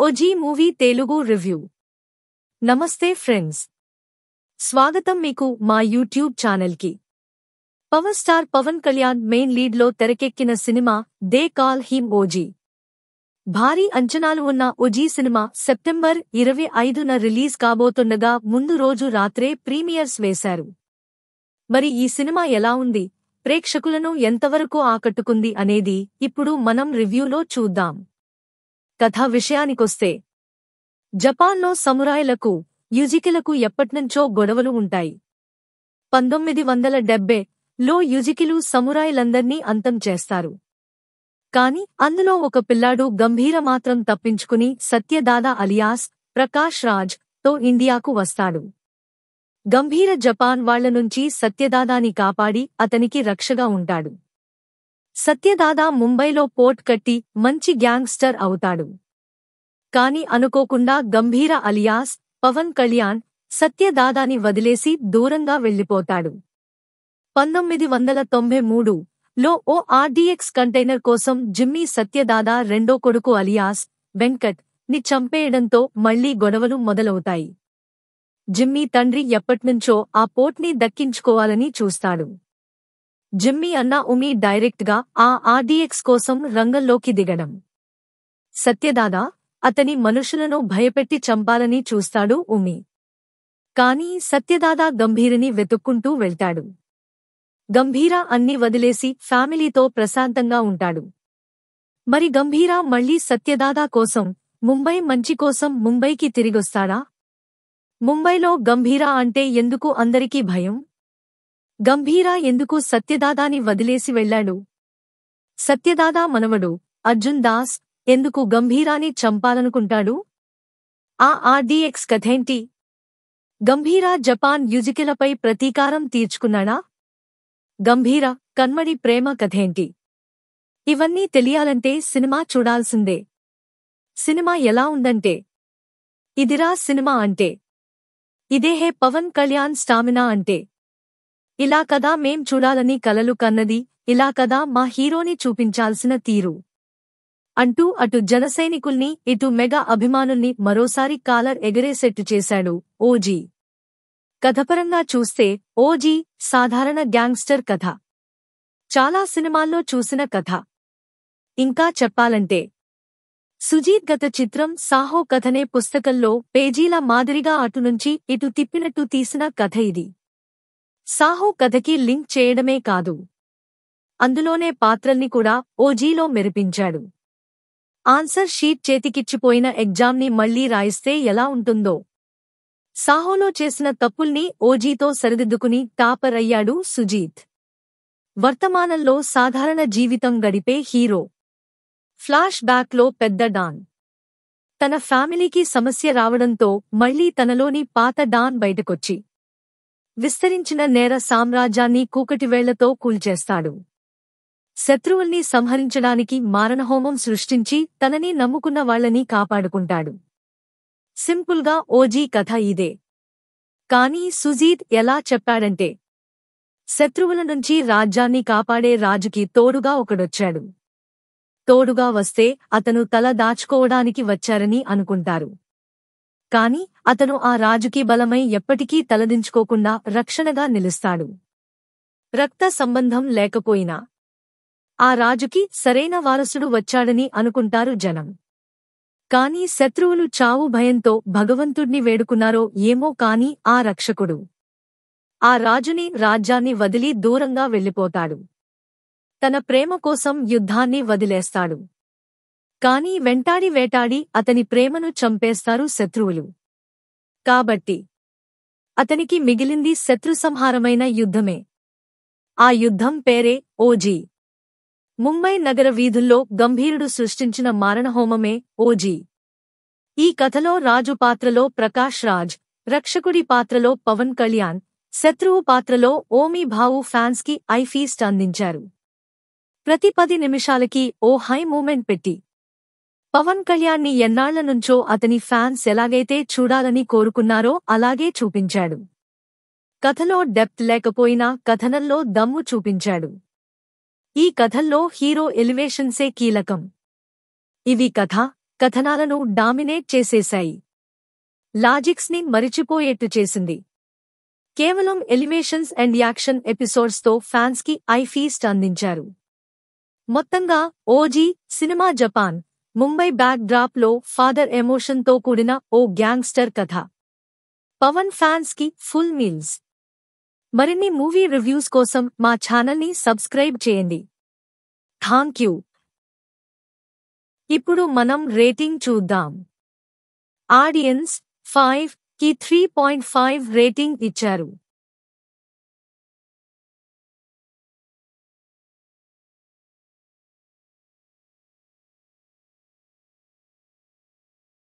OG movie Telugu review. నమస్తే friends, స్వాగతం మీకు మా యూట్యూబ్ ఛానల్కి. Power star Pawan Kalyan main లీడ్లో తెరకెక్కిన సినిమా దే కాల్ హిమ్ ఓజీ. భారీ అంచనాలు ఉన్న ఓజీ సినిమా సెప్టెంబర్ 25న రిలీజ్ కాబోతుండగా ముందు రోజు రాత్రే ప్రీమియర్స్ వేశారు. మరి ఈ సినిమా ఎలా ఉంది, ప్రేక్షకులను ఎంతవరకు ఆకట్టుకుంది అనేది ఇప్పుడు మనం రివ్యూలో చూద్దాం. కథ విషయానికొస్తే, జపాన్లో సమురాయిలకు, యుజికిలకు ఎప్పట్నుంచో గొడవలు ఉంటాయి. 1970లో యుజికిలు సమురాయిలందర్నీ అంతం చేస్తారు. కాని అందులో ఒక పిల్లాడు గంభీర మాత్రం తప్పించుకుని సత్యదాదా అలియాస్ ప్రకాష్ రాజ్ తో ఇండియాకు వస్తాడు. గంభీర జపాన్ వాళ్ల నుంచి సత్యదాదాని కాపాడి అతనికి రక్షగా ఉంటాడు. సత్యదాదా ముంబైలో పోర్ట్ కట్టి మంచి గ్యాంగ్స్టర్ అవుతాడు. కాని అనుకోకుండా గంభీర అలియాస్ పవన్ కళ్యాణ్ సత్యదాదాని వదిలేసి దూరంగా వెళ్లిపోతాడు. 1993లో ఓ ఆర్డీఎక్స్ కంటైనర్ కోసం జిమ్మీ సత్యదాదా రెండో కొడుకు అలియాస్ వెంకట్ ని చంపేయడంతో మళ్లీ గొడవలు మొదలవుతాయి. జిమ్మీ తండ్రి ఎప్పట్నుంచో ఆ పోర్ట్ని దక్కించుకోవాలని చూస్తాడు. జిమ్మీ అన్న ఉమి డైరెక్ట్గా ఆ ఆర్డీఎక్స్ కోసం రంగంలోకి దిగడం. సత్యదాదా అతని మనుషులను భయపెట్టి చంపాలని చూస్తాడు ఉమి. కాని సత్యదాదా గంభీరని వెతుక్కుంటూ వెళ్తాడు. గంభీర అన్ని వదిలేసి ఫ్యామిలీతో ప్రశాంతంగా ఉంటాడు. మరి గంభీర మళ్లీ సత్యదాదా కోసం, ముంబై మంచి కోసం ముంబైకి తిరిగొస్తాడా? ముంబైలో గంభీర అంటే ఎందుకు అందరికీ భయం? గంభీర ఎందుకు సత్యదాదాని వదిలేసి వెళ్లాడు? సత్యదాదా మనవడు అర్జున్ దాస్ ఎందుకు గంభీరాని చంపాలనుకుంటాడు? ఆ ఆర్డీఎక్స్ కథేంటి? గంభీర జపాన్ యుజికిలపై ప్రతీకారం తీర్చుకున్నాడా? గంభీర కన్మడి ప్రేమ కథేంటి? ఇవన్నీ తెలియాలంటే సినిమా చూడాల్సిందే. సినిమా ఎలా ఉందంటే, ఇదిరా సినిమా అంటే, ఇదేహే పవన్ కళ్యాణ్ స్టామినా అంటే, ఇలా కదా మేం చూడాలని కలలు కన్నది, ఇలా కదా మా హీరోని చూపించాల్సిన తీరు అంటూ అటు జనసైనికుల్ని, ఇటు మెగా అభిమానుల్ని మరోసారి కాలర్ ఎగరేసెట్టు చేశాడు ఓజీ. కథపరంగా చూస్తే ఓజీ సాధారణ గ్యాంగ్స్టర్ కథ. చాలా సినిమాల్లో చూసిన కథ. ఇంకా చెప్పాలంటే, సుజీత్ గత చిత్రం సాహో కథనే పుస్తకంలో పేజీల మాదిరిగా అటునుంచి ఇటు తిప్పినట్టు తీసిన కథ ఇది. సాహో కథకి లింక్ చేయడమే కాదు, అందులోనే పాత్రల్ని కూడా ఓజీలో మెరిపించాడు. ఆన్సర్ షీట్ చేతికిచ్చిపోయిన ఎగ్జామ్ని మళ్లీ రాయిస్తే ఎలా ఉంటుందో, సాహోలో చేసిన తప్పుల్ని ఓజీతో సరిదిద్దుకుని టాపర్ అయ్యాడు సుజీత్. వర్తమానంలో సాధారణ జీవితం గడిపే హీరో. ఫ్లాష్ బ్యాక్లో పెద్ద డాన్. తన ఫ్యామిలీకి సమస్య రావడంతో మళ్లీ తనలోని పాత డాన్ బయటకొచ్చి విస్తరించిన నేర సామ్రాజ్యాన్ని కూకటివేళ్లతో కూల్చేస్తాడు. శత్రువుల్ని సంహరించడానికి మారణహోమం సృష్టించి తనని నమ్ముకున్న వాళ్లని కాపాడుకుంటాడు. సింపుల్గా ఓజీ కథ ఇదే. కానీ సుజీత్ ఎలా చెప్పాడంటే, శత్రువుల నుంచి రాజ్యాన్ని కాపాడే రాజుకి తోడుగా ఒకడొచ్చాడు. తోడుగా వస్తే అతను తల దాచుకోవడానికి వచ్చారని అనుకుంటారు. కాని అతను ఆ రాజుకి బలమై ఎప్పటికీ తలదించుకోకుండా రక్షణగా నిలుస్తాడు. రక్త సంబంధం లేకపోయినా ఆ రాజుకి సరైన వారసుడు వచ్చాడని అనుకుంటారు జనం. కాని శత్రువులు చావు భయంతో భగవంతుణ్ణి వేడుకున్నారో ఏమో కాని ఆ రక్షకుడు ఆ రాజుని, రాజ్యాన్ని వదిలి దూరంగా వెళ్లిపోతాడు. తన ప్రేమ కోసం యుద్ధాన్ని వదిలేస్తాడు. కాని వెంటాడి వేటాడి అతని ప్రేమను చంపేస్తారు శత్రువులు. కాబట్టి అతనికి మిగిలింది శత్రుసంహారమైన యుద్ధమే. ఆ యుద్ధం పేరే ఓజీ. ముంబై నగర వీధుల్లో గంభీరుడు సృష్టించిన మారణహోమమే ఓజీ. ఈ కథలో రాజు పాత్రలో ప్రకాష్ రాజ్, రక్షకుడి పాత్రలో పవన్ కళ్యాణ్, శత్రువు పాత్రలో ఓమీ భావు ఫ్యాన్స్కి ఐ ఫీస్ట్ అందించారు. ప్రతి 10 నిమిషాలకి ఓ హై మూమెంట్ పెట్టి పవన్ కళ్యాణ్ని ఎన్నాళ్ల నుంచో అతని ఫ్యాన్స్ ఎలాగైతే చూడాలని కోరుకున్నారో అలాగే చూపించాడు. కథలో డెప్త్ లేకపోయినా కథనంలో దమ్ము చూపించాడు. ఈ కథల్లో హీరో ఎలివేషన్సే కీలకం. ఇవి కథ, కథనాలను డామినేట్ చేసేశాయి. లాజిక్స్ ని మరిచిపోయేట్టు చేసింది. కేవలం ఎలివేషన్స్ అండ్ యాక్షన్ ఎపిసోడ్స్ తో ఫ్యాన్స్ కి ఐ ఫీస్ట్ అందించారు. మొత్తంగా OG cinema Japan, Mumbai back drop లో ఫాదర్ ఎమోషన్ తో కూడిన ఓ గ్యాంగ్స్టర్ కథ. పవన్ ఫ్యాన్స్ కి ఫుల్ మీల్స్. మరిన్ని మూవీ రివ్యూస్ కోసం మా ఛానల్ని సబ్స్క్రైబ్ చేయండి. థాంక్యూ. ఇప్పుడు మనం రేటింగ్ చూద్దాం. ఆడియన్స్ 5 కి 3.5 రేటింగ్ ఇచ్చారు.